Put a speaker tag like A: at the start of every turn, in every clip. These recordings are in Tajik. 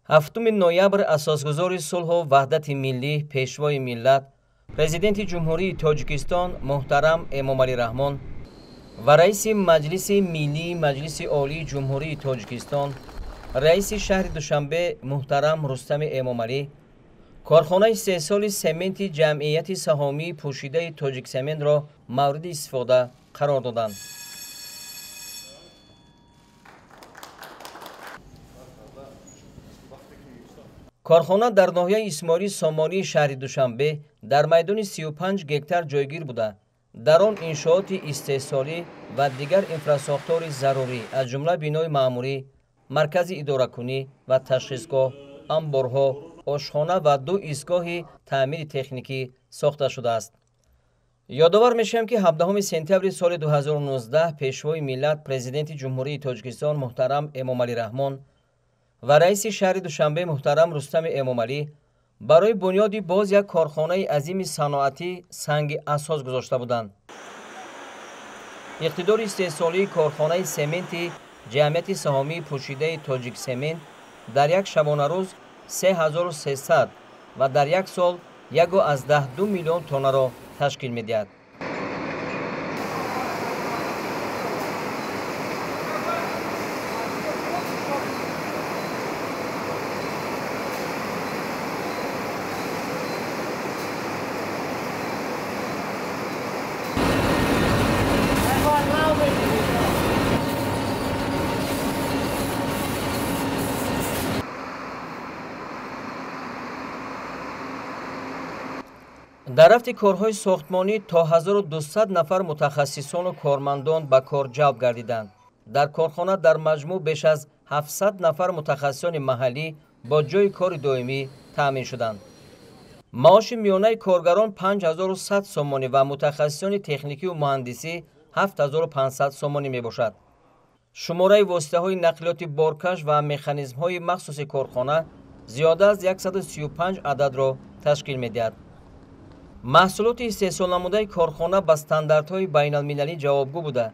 A: 7 ноябр асосгузори сулҳу ваҳдати миллӣ, пешвои миллат, президенти ҷумҳурии Тоҷикистон муҳтарам Эмомалӣ Раҳмон ва раиси Маҷлиси Миллии Маҷлиси Олии Ҷумҳурии Тоҷикистон, раиси шаҳри Душанбе муҳтарам Рустами Эмомалӣ, корхонаи истеҳсоли сементи ҷамъияти саҳомии пӯшидаи Тоҷиксементро мавриди истифода қарор доданд. корхона дар ноҳияи исмоилии Сомонии шаҳри Душанбе дар майдони 35 гектар ҷойгир буда, дар он иншооти истеҳсолӣ ва дигар инфрасохтори зарурӣ аз ҷумла бинои маъмурӣ, маркази идоракунӣ ва ташхисгоҳ, амборҳо, ошхона ва 2 истгоҳи таъмири техникӣ сохта шудааст. ёдовар мешавем ки 17 сентябри соли 2019 пешвои миллат президенти ҷумҳурии Тоҷикистон муҳтарам Эмомалӣ Раҳмон ва раиси шаҳри Душанбе муҳтарам Рустами Эмомалӣ барои бунёди боз як корхонаи азими саноатӣ санги асос гузошта буданд. иқтидори истеҳсолии корхонаи сементи ҷамъияти саҳомии пӯшидаи Тоҷиксемент дар як шабонарӯз 3300 ва дар як сол 1.2 миллион тоннаро ташкил медиҳад. дар рафти корҳои сохтмонӣ то 1200 нафар мутахассисону кормандон ба кор ҷалб гардиданд. дар корхона дар маҷмӯъ беш аз 700 нафар мутахассисони маҳаллӣ бо ҷойи кори доимӣ таъмин шуданд. маоши миёнаи коргарон 5100 сомонӣ ва мутахассисони техникиву муҳандисӣ 7500 сомонӣ мебошад. шумораи воситаҳои нақлиёти боркаш ва механизмҳои махсуси корхона зиёда аз 135 ададро ташкил медиҳад. маҳсулоти истеҳсолнамудаи корхона ба стандартҳои байналмилалӣ ҷавобгӯ буда,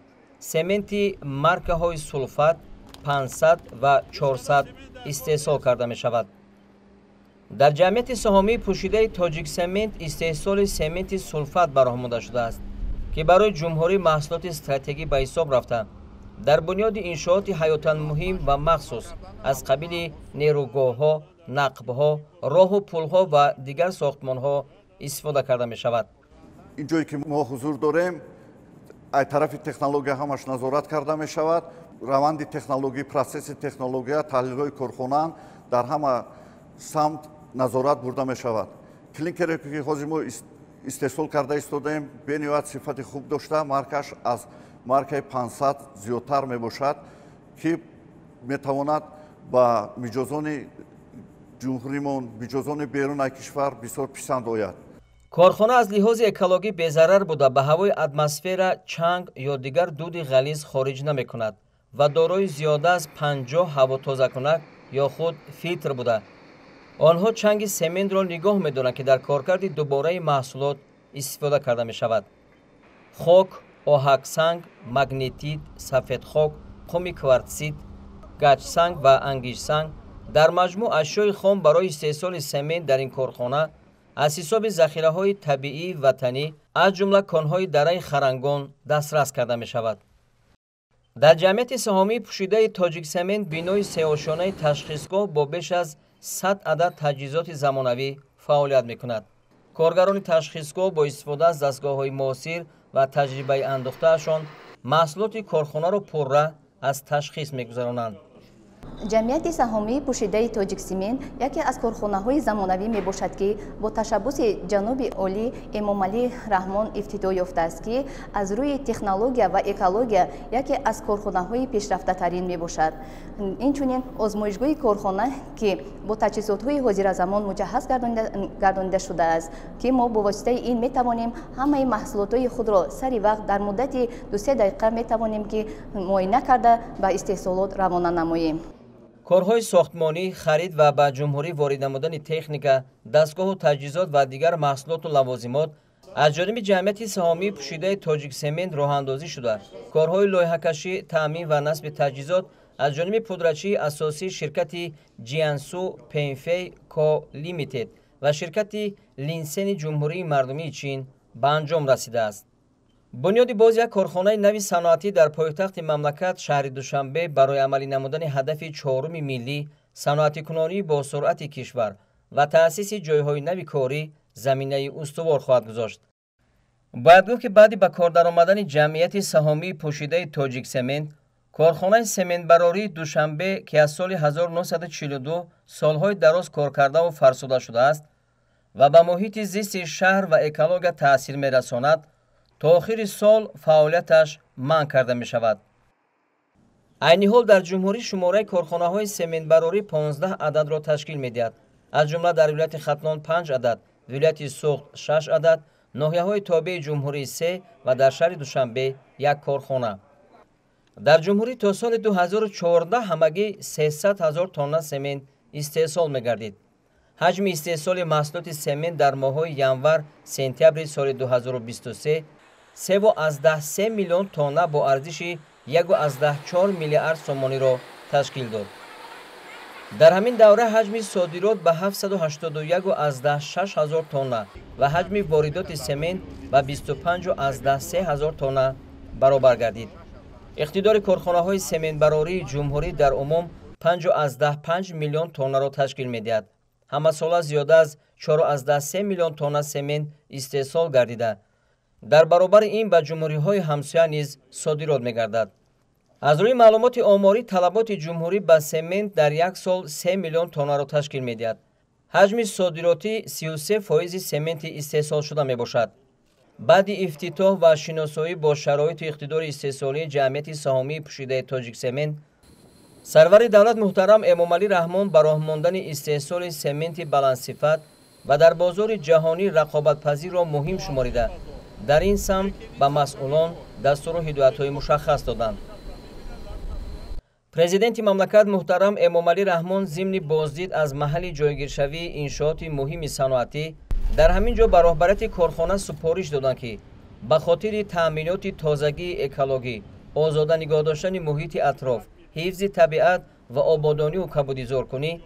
A: сементи маркаҳои сулфат, 500 ва 400 истеҳсол карда мешавад. дар ҷамъияти саҳомии пӯшидаи Тоҷиксемент истеҳсоли сементи сулфат бароҳмонда шудааст, ки барои ҷумҳурӣ маҳсулоти стратегӣ ба ҳисоб рафта, дар бунёди иншооти ҳаётан муҳим ва махсус аз қабили нерӯгоҳҳо, нақбҳо, роҳу пулҳо ва дигар сохтмонҳо истифода карда мешавад.
B: инҷое ки мо ҳузур дорем, ай тарафи технология ҳамаш назорат карда мешавад. раванди технологӣ, процесси технология, таҳлилҳои корхона дар ҳама самт назорат бурда мешавад. клинкере ки ҳозир мо истеҳсол карда истодаем бениҳоят сифати хуб дошта, маркаш аз маркаи 500 зиёдтар мебошад, ки метавонад ба миҷозони ҷумҳуримон, миҷозони берунаи кишвар бисёр писанд ояд.
A: корхона аз лиҳози экологӣ безарар буда ба ҳавои атмосфера чанг ё дигар дуди ғализ хориҷ намекунад ва дорои зиёда аз 50 ҳавотозакунак ё худ филтр буда. онҳо чанги сементро нигоҳ медоранд ки дар коркарди дубораи маҳсулот истифода карда мешавад. хок, оҳаксанг, магнетит, сафедхок, қуми кварцит, гаҷсанг ва ангишсанг дар маҷмӯъ ашёи хом барои истеҳсоли семент дар ин корхона аз ҳисоби захираҳои табиӣ ватанӣ аз ҷумла конҳои дараи харангон дастрас карда мешавад. дар ҷамъияти саҳомии пӯшидаи Тоҷиксемент бинои сеошонаи ташхисгоҳ бо беш аз 100 адад таҷҳизоти замонавӣ фаъолият мекунад. коргарони ташхисгоҳ бо истифода аз дастгоҳҳои муосир ва таҷрибаи андӯхтаашон маҳсулоти корхонаро пурра аз ташхис мегузаронанд.
C: ҷамъияти саҳомии пӯшидаи Тоҷиксемент яке аз корхонаҳои замонавӣ мебошад, ки бо ташаббуси ҷаноби Олӣ Эмомалӣ Раҳмон ифтитоҳ ёфтааст, ки аз рӯи технология ва экология яке аз корхонаҳои пешрафтатарин мебошад. инчунин озмоишгоҳи корхона, ки бо таҷҳизотҳои ҳозиразамон муҷаҳҳаз гардонида шудааст, ки мо бо воситаи ин метавонем ҳамаи маҳсулотҳои худро сари вақт дар муддати 2-3 дақиқа метавонем ки муоина карда ба истеҳсолот равона намоем.
A: корҳои сохтмонӣ, харид ва ба ҷумҳурӣ ворид намудани техника, дастгоҳу таҷҳизот ва дигар маҳсулоту лавозимот аз ҷониби ҷамъияти саҳомии пӯшидаи Тоҷиксемент роҳандозӣ шуда. корҳои лоиҳакашӣ, таъмин ва насби таҷҳизот از جانب پودرچی اساسی شرکت جیانسو پینفی کو لیمیتد و شرکت لینسن جمهوری مردمی چین به انجام رسیده است. بنیاد باز یک کارخانه نوی صنعتی در پایتخت مملکت شهر دوشنبه برای عملی نمودن هدف چهارم ملی صنعتی کنانی با سرعت کشور و تأسیس جایهای نوی کاری زمینه استوار خواهد گذاشت. باید گفت که بعد به کار درآمدن جمعیت سهامی پوشیده تاجیک سمنت، کارخانه سمنت براری دوشنبه که از سال 1942 سالهای دراز کار کرده و فرسوده شده است و به محیط زیست شهر و اکولوژی تأثیر می‌رساند، تا آخر سال فعالیتش منع کرده می شود. عین حال در جمهوری شماره کارخانه های سمنت براری 15 عدد را تشکیل می دهد. از جمله در ولایت ختلان 5 عدد، ولایت سوخت 6 عدد، ناحیه های تابع جمهوری 3 و در شهر دوشنبه 1 کارخانه. در جمهوری تا سال 2014 همگی 300,000 تن سمنت استحصال می گردید. حجم استحصال محصولات سمنت در ماه‌های ینور سپتامبر سال 2023 3.3 میلیون تن با ارزش 1.4 میلیارد سومانی را تشکیل داد. در همین دوره حجم صادرات به 781.6 هزار تن و حجم واردات سمنت به 25.3 هزار تن برابر گردید. اقتدار کارخانه‌های سمنت براری جمهوری در عموم 5.5 میلیون تن را تشکیل می‌دهد. همه ساله زیاده از 4.3 میلیون تن سمنت استحصال گردیده. در برابر این به جمهوری‌های همسایه نیز صادرات می‌گردد. از روی معلومات آماری طلبات جمهوری به سمنت در یک سال 3 میلیون تن را تشکیل می‌دهد. حجم صادراتی 33% سمنت استحصال شده میباشد. بعد افتتاح و شناسایی با شرایط اقتدار استحصالی جمعیت سهامی پوشیده تاجیک سمنت، سرور دولت محترم امامعلی رحمان به راه ماندن استحصال سمنت بلندصفت و در بازار جهانی رقابت پذیر را مهم شماریده، در این سمت به مسئولان دستور و هدایت‌های مشخص دادند. پرزیدنت مملکت محترم امامعلی رحمان ضمن بازدید از محل جایگیرشوی انشاءات مهم صنعتی در همین جا به راهبریت کارخانه سپارش دادند که به خاطر تأمینات تازگی اکولوژی، آزاده نگاه داشتن محیط اطراف، حفظ طبیعت و آبادانی و کبودیزارکنی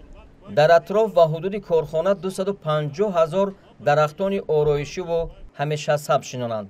A: در اطراف و حدود کارخانه 250,000 درختان آرایشی و همیشه سبز شنانند.